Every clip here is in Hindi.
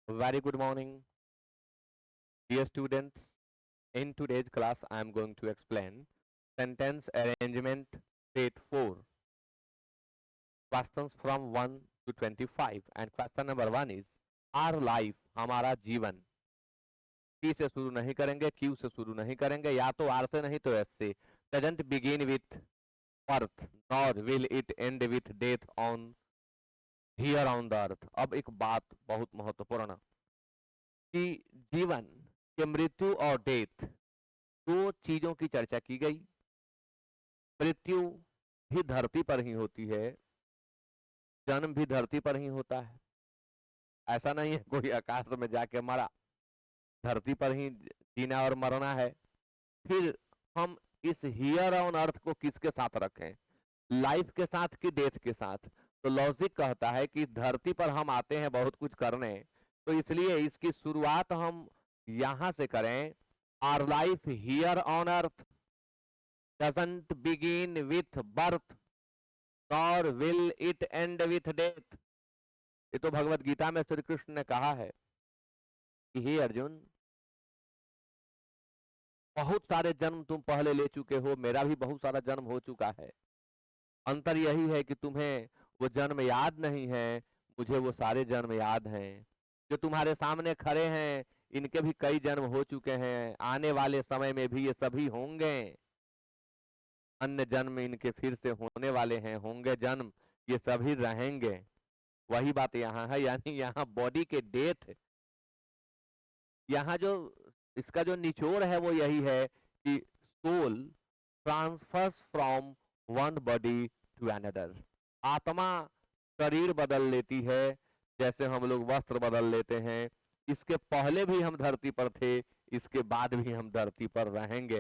Very good morning, dear students. In today's class, I am going to explain sentence arrangement state 4, questions from 1 to 25. And question number 1 is our life, हमारा जीवन. P से शुरू नहीं करेंगे, Q से शुरू नहीं करेंगे, या तो R से नहीं तो S से. Doesn't begin with birth, nor will it end with death on here on the earth. अब एक बात बहुत महत्वपूर्ण कि जीवन के मृत्यु और डेथ दो चीजों की चर्चा की गई. मृत्यु भी धरती पर ही होती है, जन्म भी धरती पर ही होता है. ऐसा नहीं है कोई आकाश में जाके मरा, धरती पर ही जीना और मरना है. फिर हम इस हियर ऑन अर्थ को किसके साथ रखें, लाइफ के साथ कि डेथ के साथ? तो लॉजिक कहता है कि धरती पर हम आते हैं बहुत कुछ करने, तो इसलिए इसकी शुरुआत हम यहां से करें. Our life here on earth doesn't begin with birth nor will it end with death. ये तो भगवत गीता में श्री कृष्ण ने कहा है कि हे अर्जुन, बहुत सारे जन्म तुम पहले ले चुके हो, मेरा भी बहुत सारा जन्म हो चुका है. अंतर यही है कि तुम्हें वो जन्म याद नहीं है, मुझे वो सारे जन्म याद हैं. जो तुम्हारे सामने खड़े हैं, इनके भी कई जन्म हो चुके हैं, आने वाले समय में भी ये सभी होंगे. अन्य जन्म इनके फिर से होने वाले हैं, होंगे जन्म, ये सभी रहेंगे. वही बात यहाँ है, यानी यहाँ बॉडी के डेथ, यहाँ जो इसका जो निचोड़ है वो यही है कि soul transfers from one body to another. आत्मा शरीर बदल लेती है, जैसे हम लोग वस्त्र बदल लेते हैं. इसके पहले भी हम धरती पर थे, इसके बाद भी हम धरती पर रहेंगे.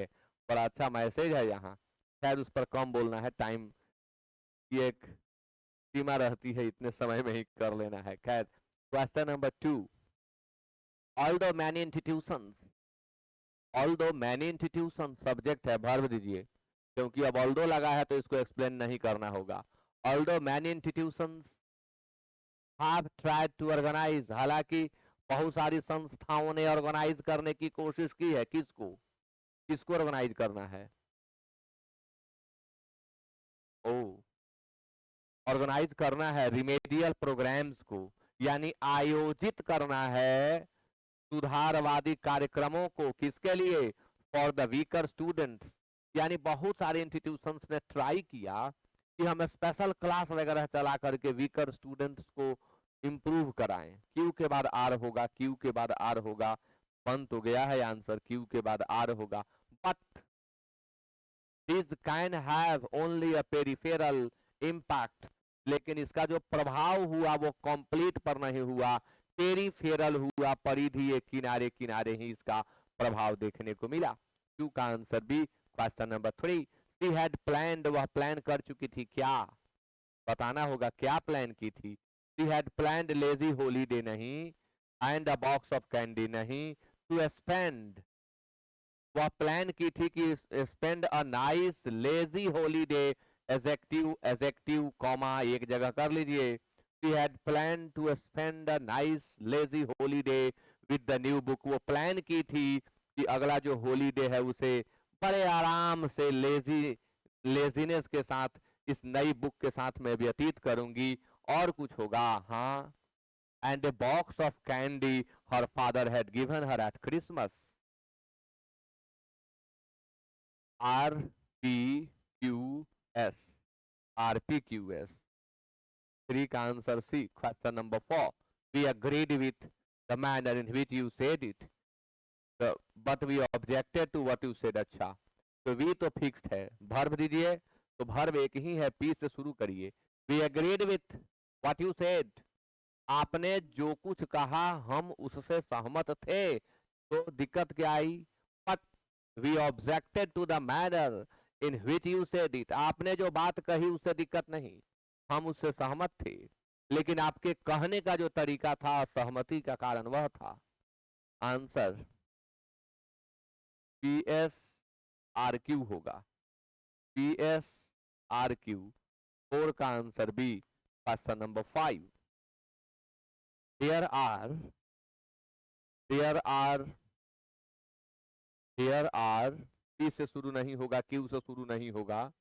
बड़ा अच्छा मैसेज है यहाँ. शायद उस पर कम बोलना है, टाइम की एक सीमा रहती है, इतने समय में ही कर लेना है. खैर, question number 2. although many institutions although many institutions subject है, verb दीजिए, क्योंकि अब although लगा है तो इसको एक्सप्लेन नहीं करना होगा. although many institutions have tried to organize, हालांकि बहुत सारी संस्थाओं ने ऑर्गेनाइज करने की कोशिश की है. किसको किसको ऑर्गेनाइज करना है? ओ, ऑर्गेनाइज करना है रिमेडियल प्रोग्राम्स को, यानी आयोजित करना है सुधारवादी कार्यक्रमों को. किसके लिए? For the weaker students. यानी बहुत सारे इंस्टीट्यूशंस ने ट्राई किया कि हम स्पेशल क्लास वगैरह चला करके वीकर स्टूडेंट्स को इम्प्रूव कराएं. क्यू के बाद आर होगा, क्यू के बाद आर होगा. बन तो गया है आंसर, क्यू के बाद आर होगा. But this can have only a peripheral impact. लेकिन इसका जो प्रभाव हुआ वो कंप्लीट पर नहीं हुआ, पेरिफेरल हुआ, परिधि के किनारे किनारे ही इसका प्रभाव देखने को मिला. क्यू का answer B. Question number 3. She had planned, वह प्लान कर चुकी थी. क्या बताना होगा, क्या प्लान की थी? She had planned lazy holiday नहीं, and a box of candy नहीं, टू स्पेंड, वह प्लान की थी कि spend a nice lazy holiday. Adjective adjective comma एक जगह कर लीजिए. She had plan to spend a nice lazy holiday with the new book. वो प्लान की थी कि अगला जो हॉलीडे है उसे बड़े आराम से लेजीनेस के साथ इस नई बुक के साथ मैं व्यतीत करूंगी. और कुछ होगा? हाँ. And a box of candy her father had given her at Christmas. R P Q S, R P Q S. 3 का answer C. Question number 4. We agreed with the manner in which you said it, but we objected to what you said. अच्छा, तो वी तो फिक्स्ड है, भर्ब दीजिए. तो भर्ब एक ही है, पी से शुरू करिए. We agreed with what you said, आपने जो कुछ कहा हम उससे सहमत थे. तो दिक्कत क्या आई? But we objected to the manner in which you said it, आपने जो बात कही उससे दिक्कत नहीं, हम उससे सहमत थे, लेकिन आपके कहने का जो तरीका था सहमति का कारण वह था. Answer P S R Q होगा. P S R Q. 4 का answer B. Question number 5. There are there are, there are, P से शुरू नहीं होगा, क्यू से शुरू नहीं होगा,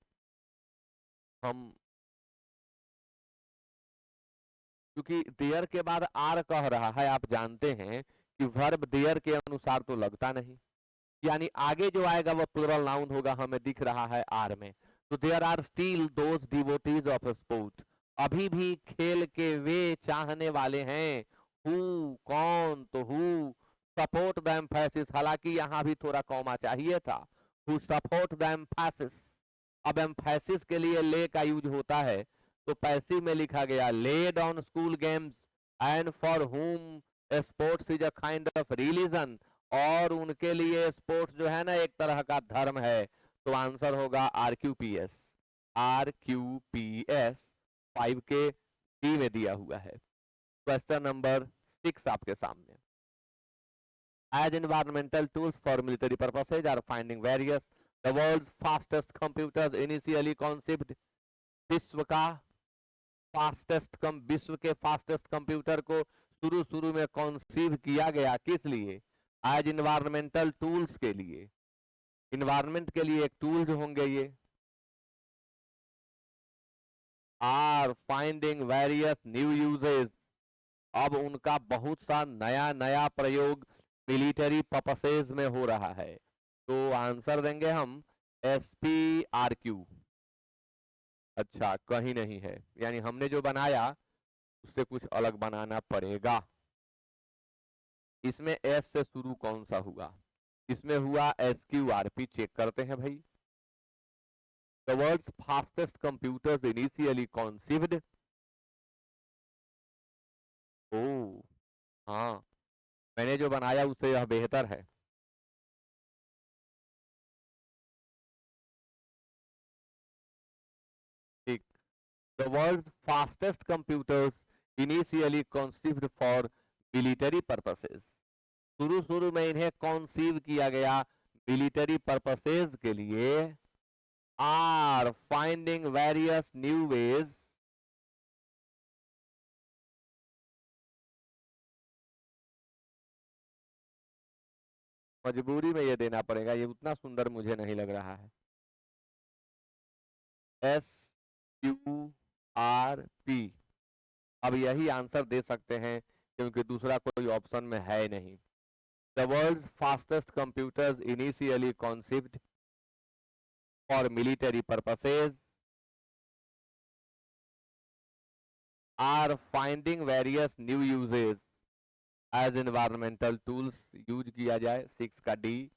हम क्योंकि देयर के बाद आर कह रहा है, आप जानते हैं कि वर्ब देयर के अनुसार तो लगता नहीं, यानी आगे जो आएगा वो प्लूरल नाउन होगा, हमें दिख रहा है आर में। तो there are still those devotees of sport, अभी भी खेल के वे चाहने वाले हैं, हु, कौन, तो हु सपोर्ट द एम्फेसिस, हालांकि यहाँ भी थोड़ा कॉमा चाहिए था, हु सपोर्ट द एम्फेसिस। अब एम्फेसिस के लिए ले का यूज होता है, तो पैसिव में लिखा गया laid on school games and for हुम sports is a kind of religion, और उनके लिए स्पोर्ट्स जो है ना एक तरह का धर्म है। तो आंसर होगा आरक्यूपीएस, आरक्यूपीएस 5 के डी में दिया हुआ है। क्वेश्चन नंबर 6 आपके सामने, as environmental tools for military purposes are finding various, the world's fastest computers initially concept, विश्व का विश्व के फास्टेस्ट कंप्यूटर को शुरू में कॉन्सीव किया गया, किस लिए? एज इन्वायरमेंटल टूल्स के लिए, इन्वायरमेंट के लिए एक टूल्स होंगे ये, are finding various new uses, अब उनका बहुत सा नया नया प्रयोग मिलिट्री पर्पसेज में हो रहा है। तो आंसर देंगे हम SPRQ। अच्छा, कहीं नहीं है, यानी हमने जो बनाया उससे कुछ अलग बनाना पड़ेगा। इसमें एस से शुरू कौन सा हुआ? इसमें हुआ SQRP, चेक करते हैं भाई। The world's fastest computers initially conceived, ओ हाँ, मैंने जो बनाया उससे यह बेहतर है। ठीक, the world's fastest computers initially conceived for military purposes, शुरू में इन्हें कॉन्सीव किया गया मिलिट्री पर्पसेज के लिए, are finding various new ways, मजबूरी में ये देना पड़ेगा, ये उतना सुंदर मुझे नहीं लग रहा है। SQRP, अब यही आंसर दे सकते हैं क्योंकि दूसरा कोई ऑप्शन में है नहीं। The world's fastest computers initially conceived for military purposes are finding various new uses as environmental tools, use किया जाए, 6 का D.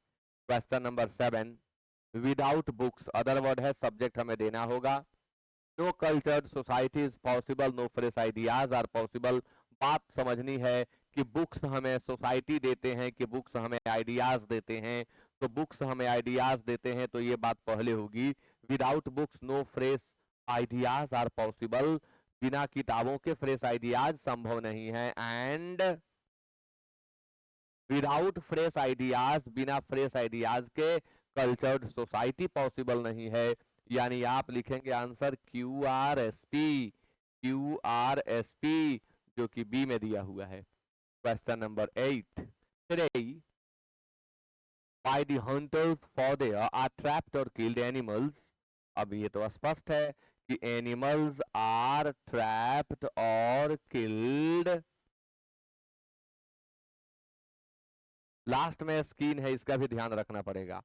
Question number 7, without books, other word है, सब्जेक्ट हमें देना होगा। No cultured society is possible, no fresh ideas are possible, बात समझनी है कि बुक्स हमें सोसाइटी देते हैं कि बुक्स हमें आइडियाज देते हैं, तो बुक्स हमें आइडियाज देते हैं तो ये बात पहले होगी। Without books no fresh ideas are possible, बिना किताबों के फ्रेश आइडियाज संभव नहीं है। एंड विदाउट फ्रेश आइडियाज, बिना फ्रेश आइडियाज के कल्चर्ड सोसाइटी पॉसिबल नहीं है, यानी आप लिखेंगे आंसर QRSP, QRSP जो कि बी में दिया हुआ है। Question number 8, by the hunters for there are trapped और किल्ड एनिमल्स, अब ये तो स्पष्ट है कि एनिमल्स आर ट्रैप्ड और किल्ड, लास्ट में स्किन है, इसका भी ध्यान रखना पड़ेगा।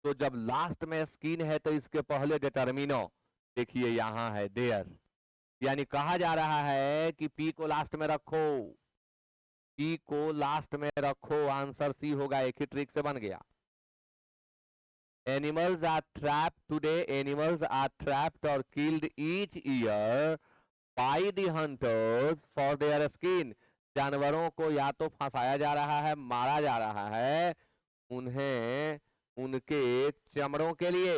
तो जब लास्ट में स्किन है तो इसके पहले डिटर्मिनो, देखिए यहां है देयर, यानी कहा जा रहा है कि पी को लास्ट में रखो, पी को लास्ट में रखो, आंसर सी होगा, एक ही ट्रिक से बन गया। Animals are trapped today, animals are trapped और killed each year by the hunters for their skin, जानवरों को या तो फंसाया जा रहा है, मारा जा रहा है उन्हें उनके चमड़ों के लिए,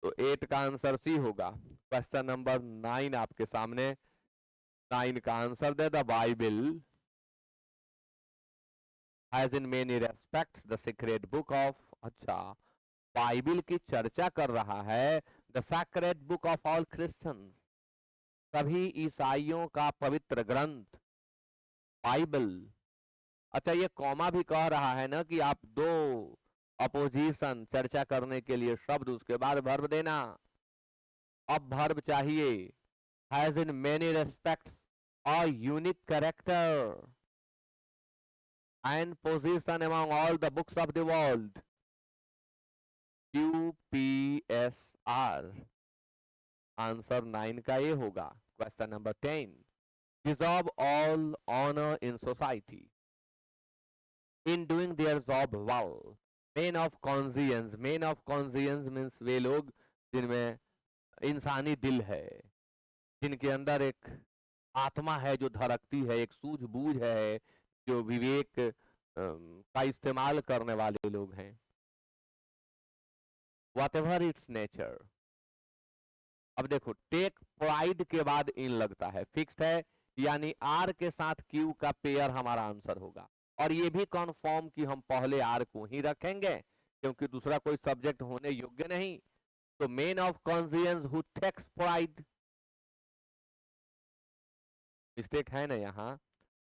तो 8 का आंसर सी होगा। क्वेश्चन नंबर 9 आपके सामने, 9 का answer they, the Bible has in many respects the secret book of, अच्छा, बाइबल की चर्चा कर रहा है, the secret book of all Christians, सभी ईसाइयों का पवित्र ग्रंथ बाइबल, अच्छा, ये कॉमा भी कह रहा है ना कि आप दो अपोजिशन चर्चा करने के लिए शब्द, उसके बाद वर्ब देना। अब वर्ब चाहिए has in many respects a unique character and position among all the books of the world. QPSR। Answer 9 का ये होगा। Question number 10, deserve all honour in society in doing their job well. Man of conscience, man of conscience means वे लोग जिनमें इंसानी दिल है, जिनके अंदर एक आत्मा है जो धड़कती है, एक सूझबूझ है, जो विवेक का इस्तेमाल करने वाले लोग हैं। What ever it's nature. अब देखो, टेक प्राइड के बाद इन लगता है, फिक्स्ड है, यानी आर के साथ क्यू का पेयर हमारा आंसर होगा। और ये भी कन्फर्म कि हम पहले आर को ही रखेंगे क्योंकि दूसरा कोई सब्जेक्ट होने योग्य नहीं। तो man of conscience who takes pride, mistake है ना यहाँ,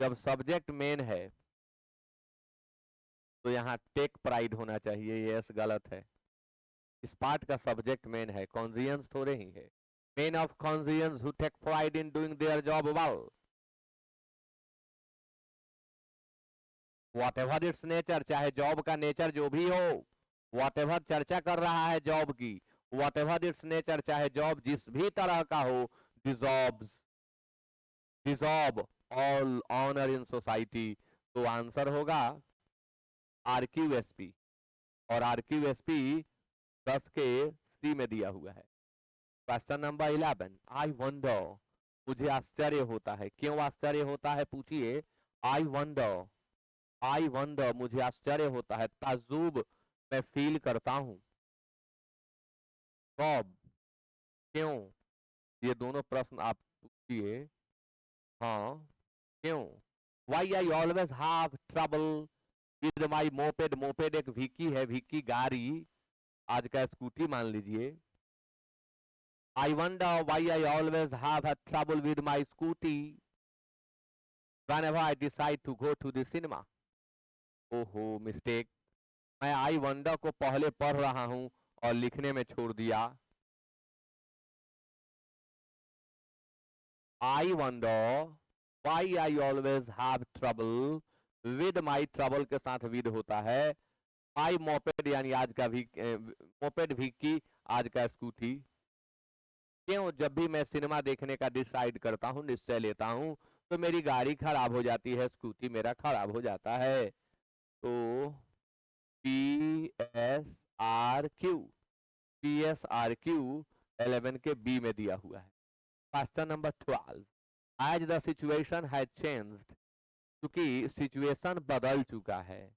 जब सब्जेक्ट मेन है तो यहाँ टेक प्राइड होना चाहिए, ये यस गलत है। इस पार्ट का सब्जेक्ट मेन है, कॉन्सियंस थोड़े ही है। Man of conscience who take pride in doing their job well. Whatever it's nature, चाहे जॉब का नेचर जो भी हो, वॉट एवर चर्चा कर रहा है जॉब की, वॉट एवर इट्स नेचर, चाहे जॉब जिस भी तरह का हो, डिजॉर्ब्स, डिजॉर्ब ऑल ऑनर इन सोसाइटी। तो आंसर होगा RQSP। और RQSP 10 के सी में दिया हुआ है। क्वेश्चन नंबर 11, आई वंडर, मुझे आश्चर्य होता है। क्यों आश्चर्य होता है पूछिए। आई वंडर, आई वंडर, मुझे आश्चर्य होता है, ताज्जुब मैं फील करता हूँ। कब, क्यों, ये दोनों प्रश्न आप पूछिए। हाँ, क्यों। Why I always have trouble with my moped, moped एक विकी है, विकी गाड़ी, आज का स्कूटी मान लीजिए। I wonder why I always have trouble with my scooty whenever I decide to go to the cinema। ओहो, मिस्टेक। मैं आई वंडर को पहले पढ़ रहा हूं और लिखने में छोड़ दिया। I wonder why I always have trouble with, my trouble के साथ विद होता है। माई मोपेड यानी आज का भी मोपेड भी की, आज का स्कूटी। क्यों, जब भी मैं सिनेमा देखने का डिसाइड करता हूँ, निश्चय लेता हूँ, तो मेरी गाड़ी खराब हो जाती है, स्कूटी मेरा खराब हो जाता है। तो PSRQ, PSRQ 11 के बी में दिया हुआ है। क्वेश्चन नंबर 12, आज द सिचुएशन हैज चेंज्ड, क्योंकि सिचुएशन बदल चुका है।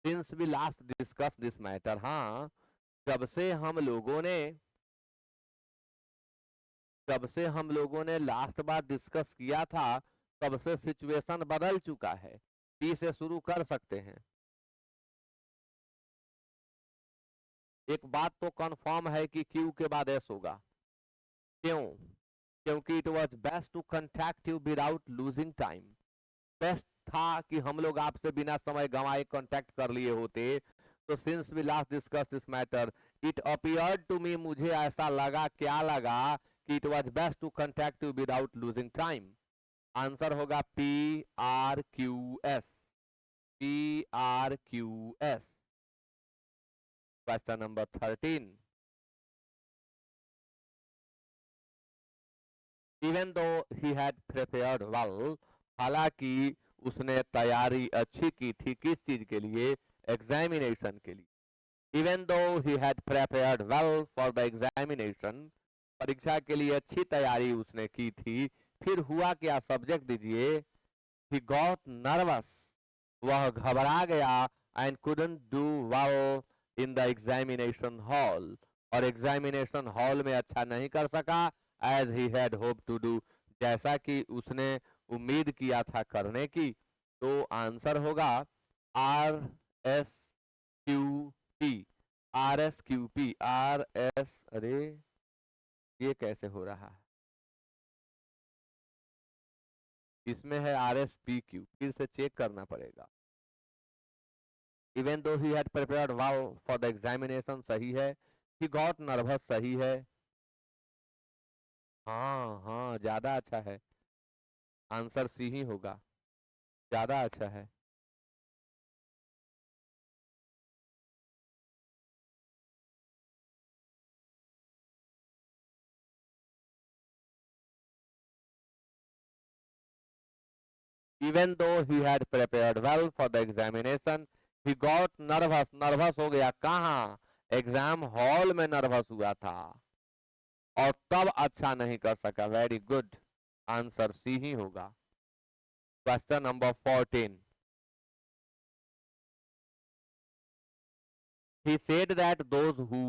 Since we last discuss this matter, हाँ, जब से हम लोगों ने लास्ट बार डिस्कस किया था, तब से सिचुएशन बदल चुका है। पी से शुरू कर सकते हैं। एक बात तो कंफर्म है कि क्यू के बाद एस होगा। क्यों, क्योंकि it was best to contact you without losing time. Best था कि हम लोग आपसे बिना समय गंवाए कांटेक्ट कर लिए होते। तो since we last discuss this matter, it appeared to me, मुझे ऐसा लगा, क्या लगा, कि it was best to contact you without losing time. Answer होगा PRQS, PRQS। Question number 13, even though he had prepared well, हालांकि उसने तैयारी अच्छी की थी, किस चीज के लिए, एग्जामिनेशन के लिए। Even though he had prepared well for the examination, परीक्षा के लिए अच्छी तैयारी उसने की थी। फिर हुआ क्या, सब्जेक्ट दीजिए। ही गॉट नर्वस, वह घबरा गया, and couldn't do well in the examination hall, और एग्जामिनेशन हॉल में अच्छा नहीं कर सका, as he had hope to do, जैसा कि उसने उम्मीद किया था करने की। तो आंसर होगा RSQP, RSQP, RS, अरे ये कैसे हो रहा है, इसमें है RSPQ, फिर से चेक करना पड़ेगा। Even though he had prepared well for the examination सही है। ही गॉट नर्वस सही है। हाँ हाँ, ज्यादा अच्छा है, आंसर सी ही होगा, ज्यादा अच्छा है। Even though he had prepared well for the examination he got nervous, nervous हो गया कहाँ, एग्जाम हॉल में नर्वस हुआ था और तब अच्छा नहीं कर सका। वेरी गुड, आंसर सी ही होगा। Question number 14। He said that those who,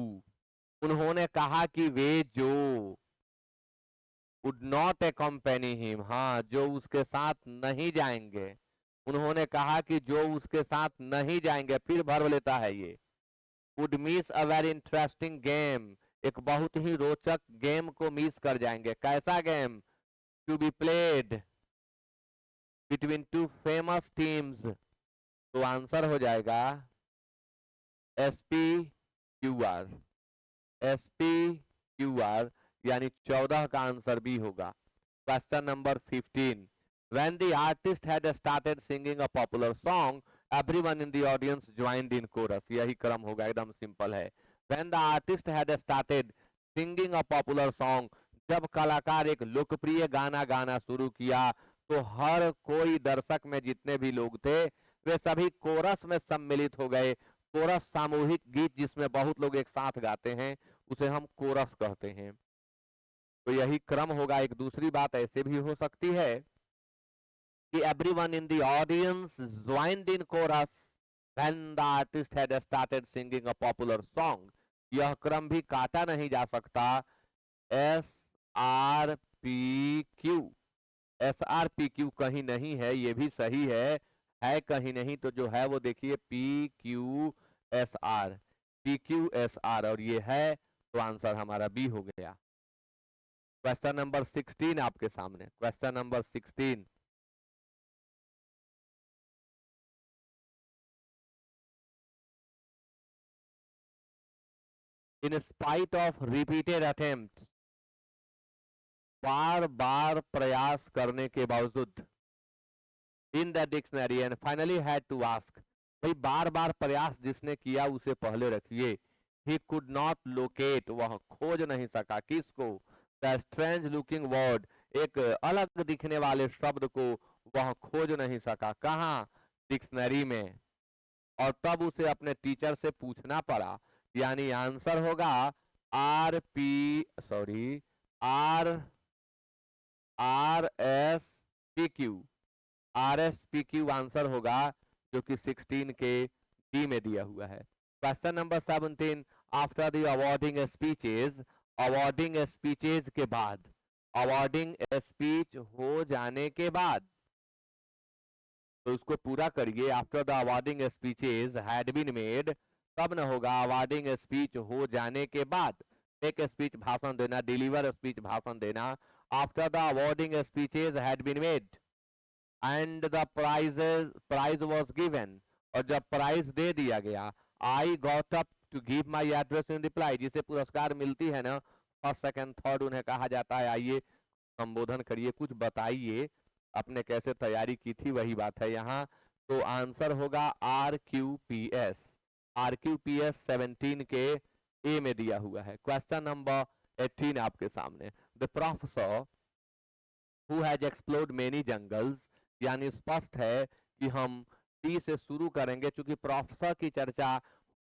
उन्होंने कहा कि वे जो, वुड नॉट accompany him, हाँ जो उसके साथ नहीं जाएंगे। उन्होंने कहा कि जो उसके साथ नहीं जाएंगे, फिर भर लेता है ये। Would miss a very interesting game, एक बहुत ही रोचक गेम को मिस कर जाएंगे। कैसा game? To be played between two famous teams, तो आंसर हो जाएगा SPQR, SPQR, यानी 14 का आंसर भी होगा। Question number 15। When the artist had started singing a popular song, everyone in the audience joined in chorus. यही क्रम होगा, एकदम सिंपल है। When the artist had started singing a popular song, जब कलाकार एक लोकप्रिय गाना गाना शुरू किया, तो हर कोई दर्शक में जितने भी लोग थे वे सभी कोरस में सम्मिलित हो गए। कोरस सामूहिक गीत जिसमें बहुत लोग एक साथ गाते हैं, उसे हम कोरस कहते हैं। तो यही क्रम होगा। एक दूसरी बात ऐसे भी हो सकती है कि everyone in the audience joined in chorus when the artist had started singing a popular song। यह क्रम भी काटा नहीं जा सकता। SRPQ, SRPQ कहीं नहीं है, ये भी सही है कहीं नहीं, तो जो है वो देखिए PQSR, PQSR, और ये है, तो आंसर हमारा बी हो गया। क्वेश्चन नंबर 16 आपके सामने, question number 16। In spite of repeated attempt, बार बार प्रयास करने के बावजूद, in the dictionary and finally had to ask, भाई बार बार प्रयास जिसने किया उसे पहले रखिए। ही कुड नॉट लोकेट, वह खोज नहीं सका किसको? द स्ट्रेंज लुकिंग वर्ड, एक अलग दिखने वाले शब्द को वह खोज नहीं सका। कहाँ? डिक्शनरी में। और तब उसे अपने टीचर से पूछना पड़ा, यानी आंसर होगा आर RSPQ, RSPQ आंसर होगा, जो कि 16 के डी में दिया हुआ है। Question number 17। After the awarding speeches, awarding speeches के बाद, अवार्डिंग स्पीच हो जाने के बाद, तो इसको पूरा करिए। After the awarding speeches had been made, तब न होगा, अवार्डिंग स्पीच हो जाने के बाद। एक स्पीच भाषण देना, डिलीवर स्पीच भाषण देना। After the awarding speeches had been made and the prize was given, और जब प्राइज दे दिया गया, I got up to give my address in reply, जिसे पुरस्कार मिलती है ना, फर्स्ट सेकंड थर्ड उन्हें कहा जाता है। आइए संबोधन करिए, कुछ बताइए, आपने कैसे तैयारी की थी, वही बात है यहाँ। तो आंसर होगा RQPS, RQPS 17 के ए में दिया हुआ है। क्वेश्चन नंबर 18 आपके सामने। The professor who has explored many jungles, यानी स्पष्ट है कि हम टी से शुरू करेंगे, क्योंकि प्रोफेसर की चर्चा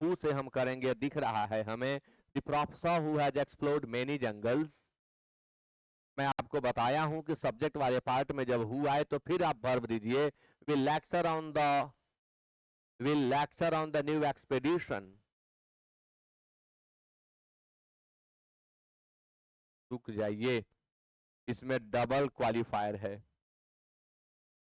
हु से हम करेंगे, दिख रहा है हमें। The professor who has explored many jungles, मैं आपको बताया हूं कि सब्जेक्ट वाले पार्ट में जब हु आए तो फिर आप वर्ब दीजिए। Will lecture on the, will lecture on the new expedition, रुक जाइए, इसमें डबल क्वालिफायर है,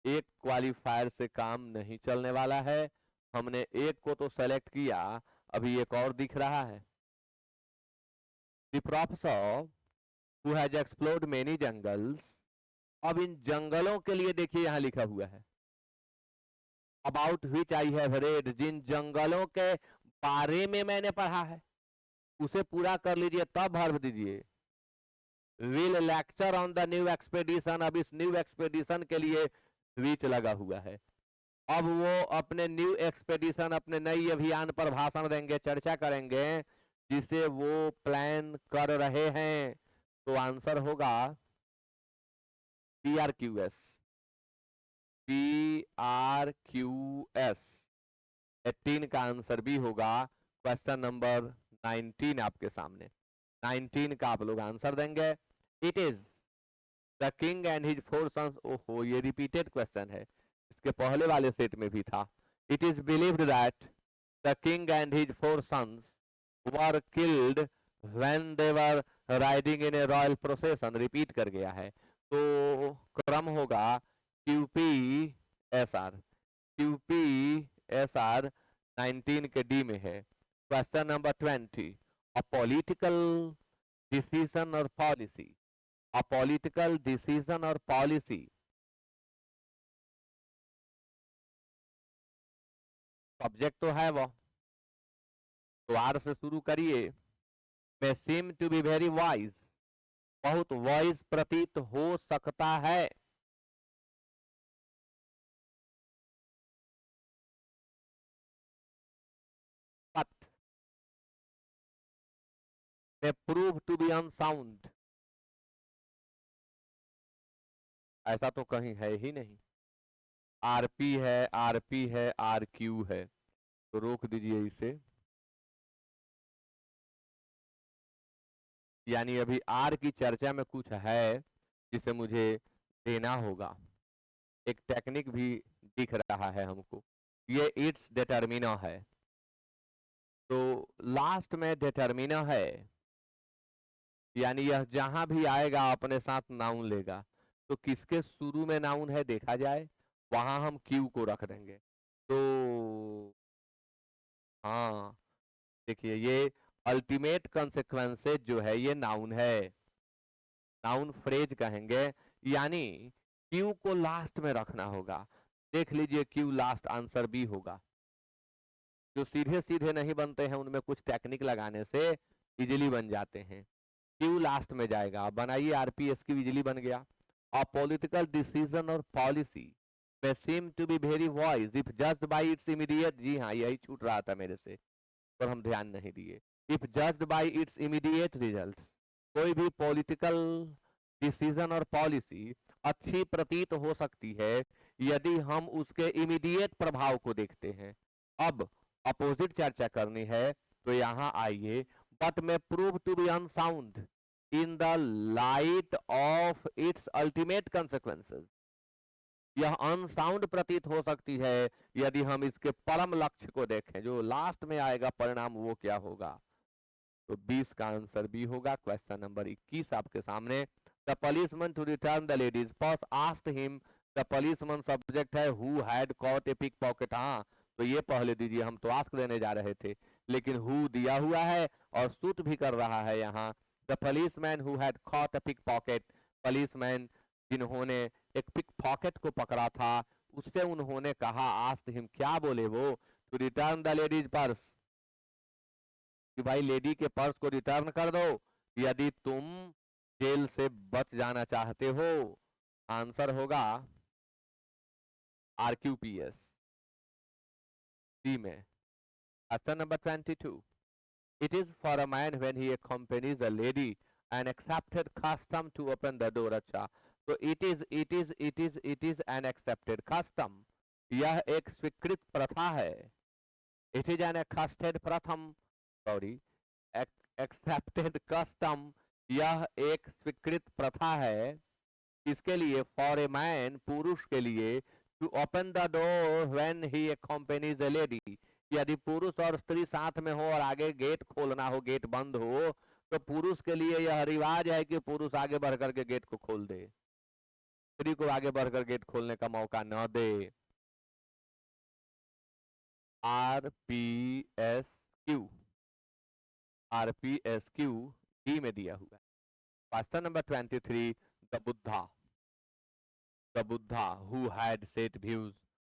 एक क्वालिफायर से काम नहीं चलने वाला है। हमने एक को तो सेलेक्ट किया, अभी एक और दिख रहा है। The professor who has explored many jungles, अब इन जंगलों के लिए देखिए यहां लिखा हुआ है about which I have read, जिन जंगलों के बारे में मैंने पढ़ा है, उसे पूरा कर लीजिए तब वर्ब दीजिए। Will lecture on the new expedition, अब इस न्यू एक्सपेडिशन के लिए विच लगा हुआ है। अब वो अपने न्यू एक्सपेडिशन, अपने नई अभियान पर भाषण देंगे, चर्चा करेंगे जिसे वो प्लान कर रहे हैं। तो आंसर होगा PRQS, PRQS। 18 का आंसर भी होगा। क्वेश्चन नंबर 19 आपके सामने, 19 का आप लोग आंसर देंगे। It is the king and his 4 sons, ओहो ये रिपीटेड क्वेश्चन है, इसके पहले वाले सेट में भी था। It is believed that the king and his 4 sons were killed when they were riding in a royal procession, repeat कर गया है। तो क्रम होगा QPSR, QPSR 19 के डी में है। Question number 20, a political decision और पॉलिसी, अ पॉलिटिकल डिसीजन और पॉलिसी, सब्जेक्ट तो है वो, तो आर से शुरू करिए। May seem to be very wise, बहुत वाइज प्रतीत हो सकता है। But may prove to be unsound, ऐसा तो कहीं है ही नहीं। RP है, RP है, RQ है, तो रोक दीजिए इसे। यानी अभी R की चर्चा में कुछ है जिसे मुझे देना होगा। एक टेक्निक भी दिख रहा है हमको, ये इट्स डिटर्मिनर है। तो लास्ट में डिटर्मिनर है, यानी यह जहां भी आएगा अपने साथ नाउन लेगा। तो किसके शुरू में नाउन है देखा जाए, वहां हम क्यू को रख देंगे। तो हाँ, देखिए ये अल्टीमेट कंसेक्वेंसेज जो है ये नाउन है, नाउन फ्रेज कहेंगे, यानी क्यू को लास्ट में रखना होगा। देख लीजिए क्यू लास्ट, आंसर बी होगा। जो सीधे सीधे नहीं बनते हैं उनमें कुछ टेक्निक लगाने से इजीली बन जाते हैं। क्यू लास्ट में जाएगा, बनाइए RPS की, इजीली बन गया। अ पॉलिटिकल डिसीजन और policy may seem to be very wise if judged by its immediate, जी हाँ यही छूट रहा था मेरे से पर हम ध्यान नहीं दिए। If judged by its immediate results, कोई भी पॉलिटिकल डिसीजन और पॉलिसी अच्छी प्रतीत हो सकती है यदि हम उसके इमीडिएट प्रभाव को देखते हैं। अब अपोजिट चर्चा करनी है, तो यहाँ आइए। But may prove to be unsound in the light of its ultimate consequences, यह अनसाउंड प्रतीत हो सकती है यदि हम इसके परम लक्ष्य को देखें, जो लास्ट में आएगा परिणाम वो क्या होगा। तो 20 का आंसर भी होगा। क्वेश्चन नंबर 21 आपके सामने, the policeman to return the lady's purse asked him, the policeman subject है, who had caught a pickpocket. हाँ, तो ये पहले दीजिए, हम तो आस्क देने जा रहे थे, लेकिन हु दिया हुआ है और सूट भी कर रहा है यहाँ। The policeman who had caught a pickpocket, policeman जिन्होंने एक पिक पॉकेट को पकड़ा था, उससे उन्होंने कहा, आस्क्ड हिम, क्या बोले वो, to return the lady's purse, कि भाई लेडी के पर्स को रिटर्न कर दो यदि तुम जेल से बच जाना चाहते हो। आंसर होगा RQPS डी में। Question number 22, it is for a man when he accompanies a lady an accepted custom to open the door। अच्छा, तो it is an accepted custom, यह एक स्वीकृत प्रथा है। इट इज एन एक्सेप्टेड प्रथम, सॉरी, एक्सेप्टेड कस्टम, यह एक स्वीकृत प्रथा है। इसके लिए, फॉर ए मैन, पुरुष के लिए, to open the door when he accompanies a lady, यदि पुरुष और स्त्री साथ में हो और आगे गेट खोलना हो, गेट बंद हो, तो पुरुष के लिए यह रिवाज है कि पुरुष आगे बढ़ करके गेट को खोल दे, स्त्री को आगे बढ़कर गेट खोलने का मौका न दे। RPSQ, RPSQ डी में दिया हुआ है। Question number 23, the Buddha, the Buddha who had set views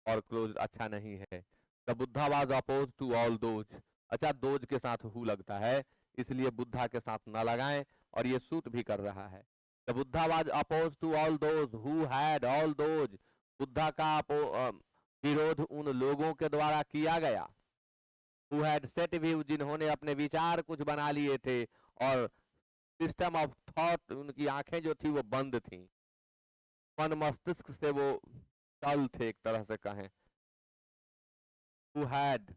और क्लोज अच्छा नहीं है। The Buddha was opposed to all those. अच्छा, दोज के साथ हु लगता है, इसलिए बुद्धा के साथ न लगाएं, और ये सूट भी कर रहा है। The Buddha was opposed to all those who had all those. Buddha का विरोध उन लोगों के द्वारा किया गया। हु हैड सेट व्यू, जिन्होंने अपने विचार कुछ बना लिए थे, और सिस्टम ऑफ थॉट, उनकी आंखें जो थी वो बंद थी, मन मस्तिष्क से वो कल थे एक तरह से कहें। हु हैड,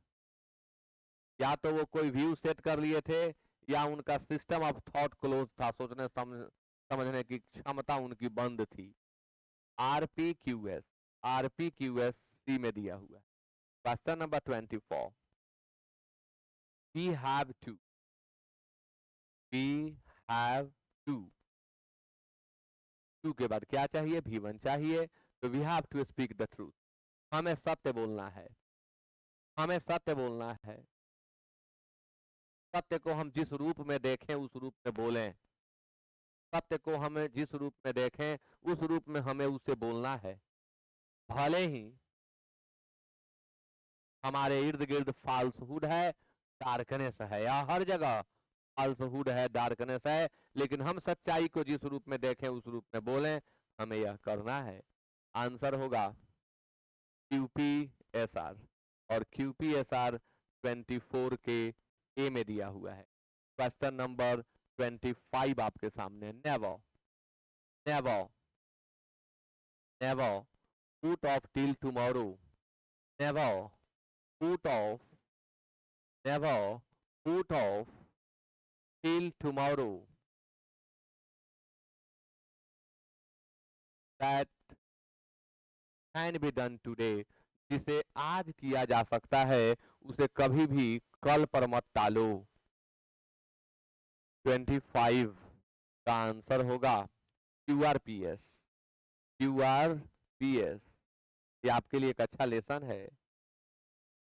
या तो वो कोई व्यू सेट कर लिए थे, या उनका सिस्टम ऑफ थॉट क्लोज था, सोचने समझने की क्षमता उनकी बंद थी। RPQS, RPQS सी में दिया हुआ है। Question number 24, we have to, we have to, to के बाद क्या चाहिए, V1 चाहिए, तो we have to speak the truth, हमें सत्य बोलना है, हमें सत्य बोलना है। सत्य को हम जिस रूप में देखें उस रूप में बोलें, सत्य को हमें जिस रूप में देखें उस रूप में हमें उसे बोलना है। भले ही हमारे इर्द गिर्द फाल्सहुड है, डार्कनेस है, या हर जगह फाल्सहुड है, डार्कनेस है, लेकिन हम सच्चाई को जिस रूप में देखें उस रूप में बोलें, हमें यह करना है। आंसर होगा QPSR, और QPSR 24 के ए में दिया हुआ है। क्वेश्चन नंबर 25 आपके सामने। Never, never, never put off till tomorrow, never put off, never put off till tomorrow that can be done today, जिसे आज किया जा सकता है उसे कभी भी कल पर मत टालो। 25 का आंसर होगा QRPS, QRPS। ये आपके लिए एक अच्छा लेसन है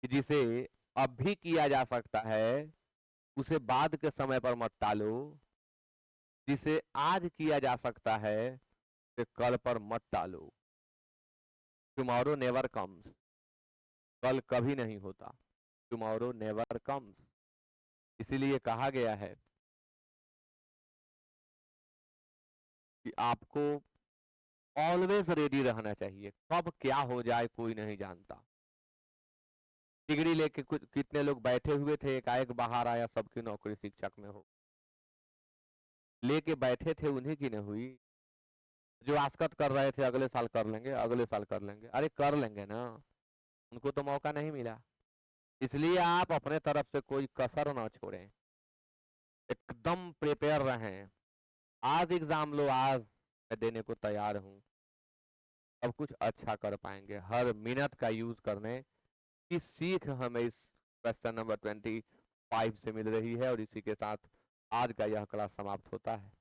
कि जिसे अब भी किया जा सकता है उसे बाद के समय पर मत टालो, जिसे आज किया जा सकता है उसे कल पर मत टालो। टुमारो नेवर कम्स, कल कभी नहीं होता। टुमारो नेवर कम्स, इसीलिए कहा गया है कि आपको ऑलवेज रेडी रहना चाहिए, कब क्या हो जाए कोई नहीं जानता। डिग्री लेके कुछ कितने लोग बैठे हुए थे, एकाएक बाहर आया सबकी नौकरी शिक्षक में हो, लेके बैठे थे उन्हीं की नहीं हुई। जो आस्कत कर रहे थे अगले साल कर लेंगे, अगले साल कर लेंगे, अरे कर लेंगे ना, उनको तो मौका नहीं मिला। इसलिए आप अपने तरफ से कोई कसर ना छोड़ें, एकदम प्रिपेयर रहें। आज एग्जाम लो, आज मैं देने को तैयार हूँ, सब कुछ अच्छा कर पाएंगे। हर मिनट का यूज करने की सीख हमें इस क्वेश्चन नंबर 25 से मिल रही है, और इसी के साथ आज का यह क्लास समाप्त होता है।